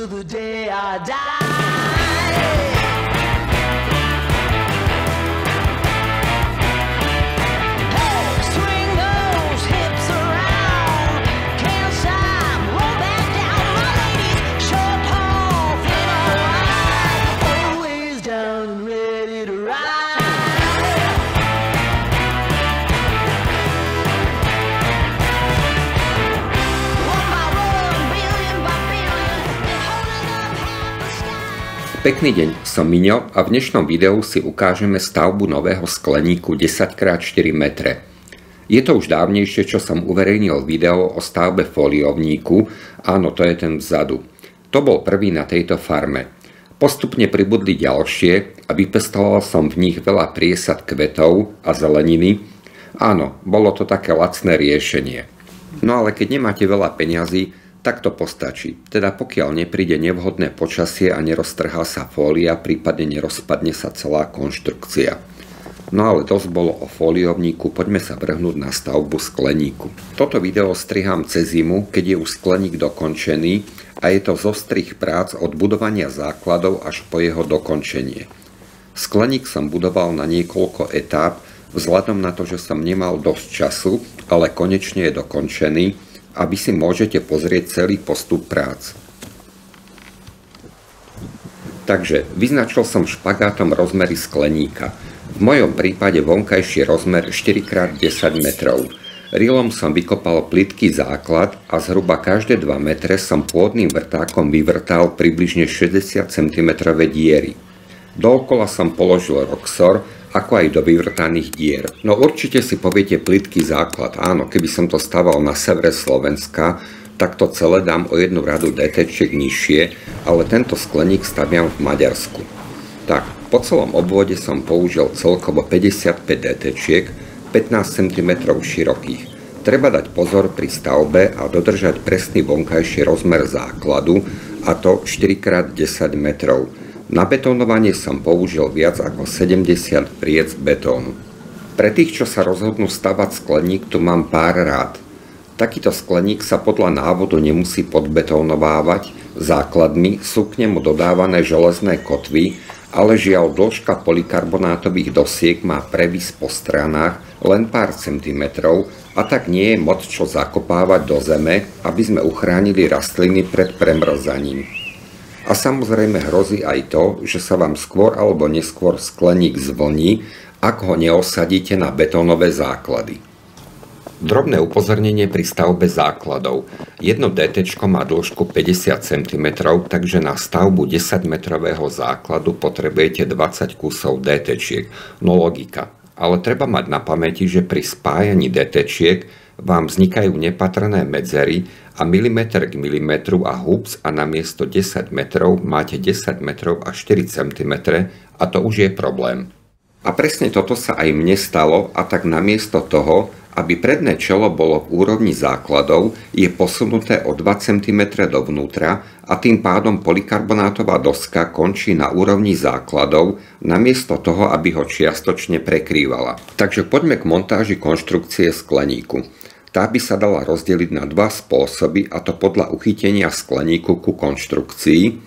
till the day I die. Pekný deň, som Miňo a v dnešnom videu si ukážeme stavbu nového skleníku 10x4 metre. Je to už dávnejšie, čo som uverejnil video o stavbe foliovníku, áno, to je ten vzadu. To bol prvý na tejto farme. Postupne pribudli ďalšie a vypestoval som v nich veľa priesad kvetov a zeleniny. Áno, bolo to také lacné riešenie. No ale keď nemáte veľa peňazí, tak to postačí. Teda pokiaľ nepríde nevhodné počasie a neroztrhá sa fólia, prípadne nerozpadne sa celá konštrukcia. No ale dosť bolo o foliovníku, poďme sa vrhnúť na stavbu skleníku. Toto video strihám cez zimu, keď je už skleník dokončený a je to zostrih prác od budovania základov až po jeho dokončenie. Skleník som budoval na niekoľko etáp, vzhľadom na to, že som nemal dosť času, ale konečne je dokončený, a vy si môžete pozrieť celý postup prác. Takže vyznačil som špagátom rozmery skleníka. V mojom prípade vonkajší rozmer 4x10 metrov. Rilom som vykopal plytký základ a zhruba každé 2 metre som pôdnym vrtákom vyvrtal približne 60 cm diery. Dookola som položil roxor, ako aj do vyvrtaných dier. No určite si poviete plytký základ. Áno, keby som to staval na severe Slovenska, tak to celé dám o jednu radu DT-čiek nižšie, ale tento skleník staviam v Maďarsku. Tak, po celom obvode som použil celkovo 55 DT-čiek, 15 cm širokých. Treba dať pozor pri stavbe a dodržať presný vonkajší rozmer základu, a to 4x10 metrov. Na betónovanie som použil viac ako 70 priec betónu. Pre tých, čo sa rozhodnú stavať skleník, tu mám pár rád. Takýto skleník sa podľa návodu nemusí podbetónovávať základmi, sú k nemu dodávané železné kotvy, ale žiaľ dĺžka polykarbonátových dosiek má previs po stranách len pár centimetrov a tak nie je moc čo zakopávať do zeme, aby sme uchránili rastliny pred premrzaním. A samozrejme hrozí aj to, že sa vám skôr alebo neskôr skleník zvlní, ak ho neosadíte na betónové základy. Drobné upozornenie pri stavbe základov. Jedno DT má dĺžku 50 cm, takže na stavbu 10-metrového základu potrebujete 20 kusov DT. No logika. Ale treba mať na pamäti, že pri spájaní DT vám vznikajú nepatrné medzery a milimeter k milimetru a hups a namiesto 10 metrov máte 10 metrov a 4 cm a to už je problém. A presne toto sa aj mne stalo a tak namiesto toho, aby predné čelo bolo v úrovni základov, je posunuté o 2 cm dovnútra a tým pádom polykarbonátová doska končí na úrovni základov, namiesto toho, aby ho čiastočne prekrývala. Takže poďme k montáži konštrukcie skleníku. Tá by sa dala rozdeliť na dva spôsoby, a to podľa uchytenia skleníku ku konštrukcii.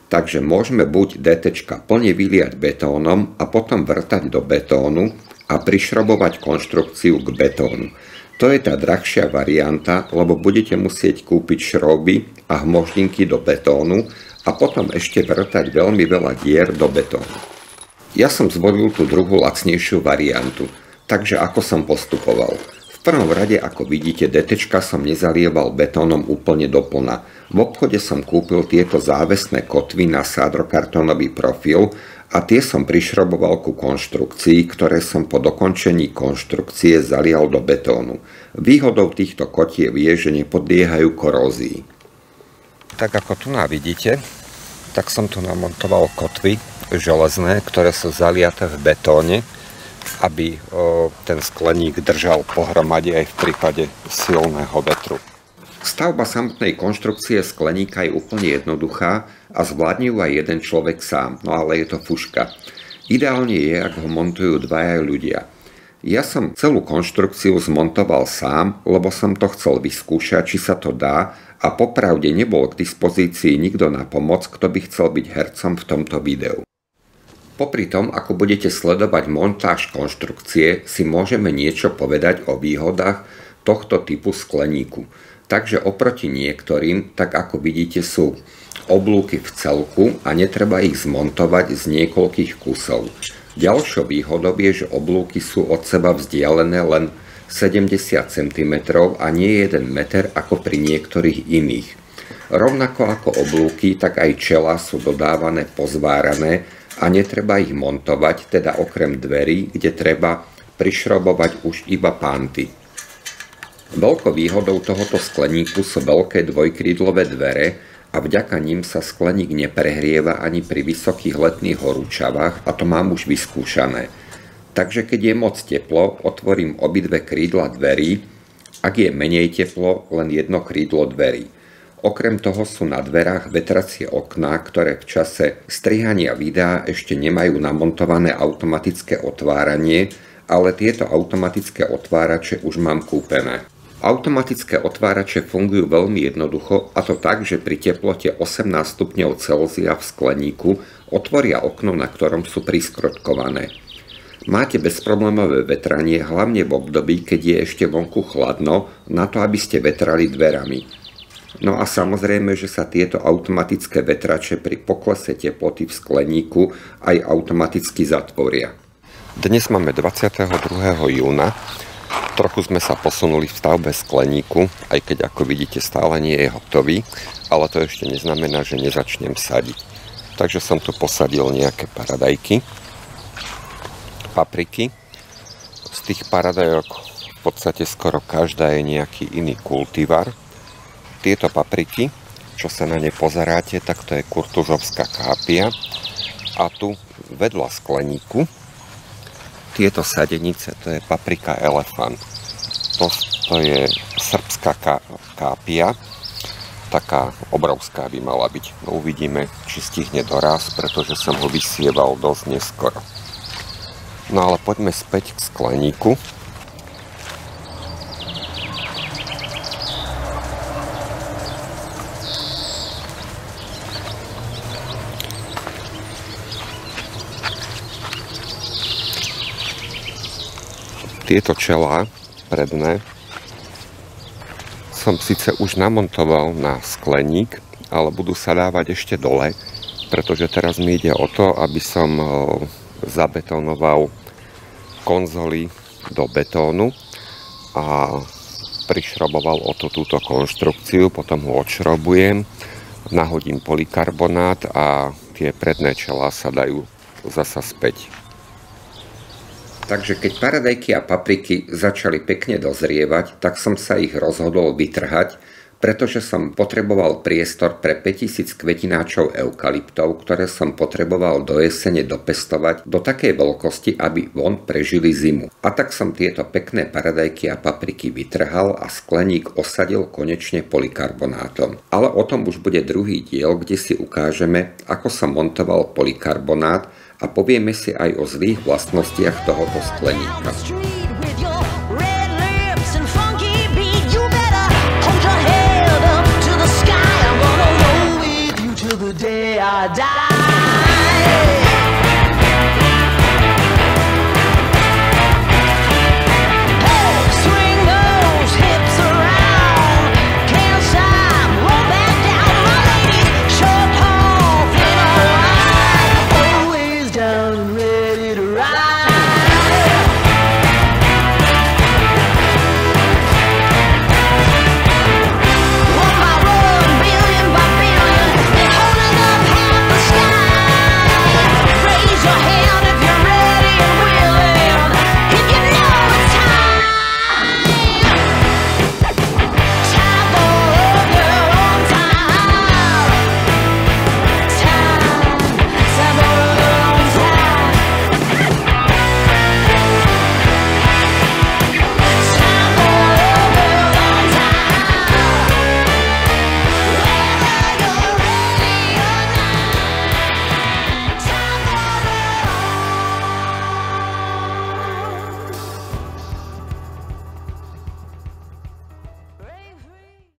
Takže môžeme buď DT plne vyliať betónom a potom vrtať do betónu a prišrobovať konštrukciu k betónu. To je tá drahšia varianta, lebo budete musieť kúpiť šroby a hmoždinky do betónu a potom ešte vrtať veľmi veľa dier do betónu. Ja som zvolil tú druhú lacnejšiu variantu, takže ako som postupoval. V prvom rade, ako vidíte, DT som nezalieval betónom úplne doplna. V obchode som kúpil tieto závesné kotvy na sádrokartónový profil a tie som prišroboval ku konštrukcii, ktoré som po dokončení konštrukcie zalial do betónu. Výhodou týchto kotiev je, že nepodliehajú korózii. Tak ako tu vidíte, tak som tu namontoval kotvy železné, ktoré sú zaliaté v betóne, aby ten skleník držal pohromade aj v prípade silného vetru. Stavba samotnej konštrukcie skleníka je úplne jednoduchá a zvládne ju aj jeden človek sám, no ale je to fuška. Ideálne je, ak ho montujú dvaja ľudia. Ja som celú konštrukciu zmontoval sám, lebo som to chcel vyskúšať, či sa to dá, a popravde nebol k dispozícii nikto na pomoc, kto by chcel byť hercom v tomto videu. Popri tom, ako budete sledovať montáž konštrukcie, si môžeme niečo povedať o výhodách tohto typu skleníku. Takže oproti niektorým, tak ako vidíte, sú oblúky v celku a netreba ich zmontovať z niekoľkých kusov. Ďalšou výhodou je, že oblúky sú od seba vzdialené len 70 cm a nie 1 meter ako pri niektorých iných. Rovnako ako oblúky, tak aj čelá sú dodávané pozvárané a netreba ich montovať, teda okrem dverí, kde treba prišrobovať už iba panty. Veľkou výhodou tohoto skleníku sú veľké dvojkrídlové dvere, a vďaka nim sa skleník neprehrieva ani pri vysokých letných horúčavách, a to mám už vyskúšané. Takže keď je moc teplo, otvorím obidve krídla dverí, ak je menej teplo, len jedno krídlo dverí. Okrem toho sú na dverách vetracie okná, ktoré v čase strihania videa ešte nemajú namontované automatické otváranie, ale tieto automatické otvárače už mám kúpené. Automatické otvárače fungujú veľmi jednoducho, a to tak, že pri teplote 18 stupňov Celzia v skleníku otvoria okno, na ktorom sú priskrotkované. Máte bezproblémové vetranie, hlavne v období, keď je ešte vonku chladno, na to, aby ste vetrali dverami. No a samozrejme, že sa tieto automatické vetrače pri poklese teploty v skleníku aj automaticky zatvoria. Dnes máme 22. júna. Trochu sme sa posunuli v stavbe skleníku, aj keď ako vidíte stále nie je hotový, ale to ešte neznamená, že nezačnem sadiť. Takže som tu posadil nejaké paradajky, papriky. Z tých paradajok v podstate skoro každá je nejaký iný kultivar. Tieto papriky, čo sa na ne pozeráte, tak to je kurtuzovská kápia. A tu vedľa skleníku tieto sadenice, to je paprika elefant. To je srbská kápia, taká obrovská by mala byť. No uvidíme, či stihne doraz, pretože som ho vysieval dosť neskoro. No ale poďme späť k skleníku. Tieto čelá predné som síce už namontoval na skleník, ale budú sa dávať ešte dole, pretože teraz mi ide o to, aby som zabetonoval konzoly do betónu a prišroboval o to túto konštrukciu, potom ho odšrobujem, nahodím polikarbonát a tie predné čelá sa dajú zasa späť. Takže keď paradajky a papriky začali pekne dozrievať, tak som sa ich rozhodol vytrhať, pretože som potreboval priestor pre 5000 kvetináčov eukalyptov, ktoré som potreboval do jesene dopestovať do takej veľkosti, aby von prežili zimu. A tak som tieto pekné paradajky a papriky vytrhal a skleník osadil konečne polikarbonátom. Ale o tom už bude druhý diel, kde si ukážeme, ako som montoval polikarbonát, a povieme si aj o zlých vlastnostiach tohoto skleníka. The day I die.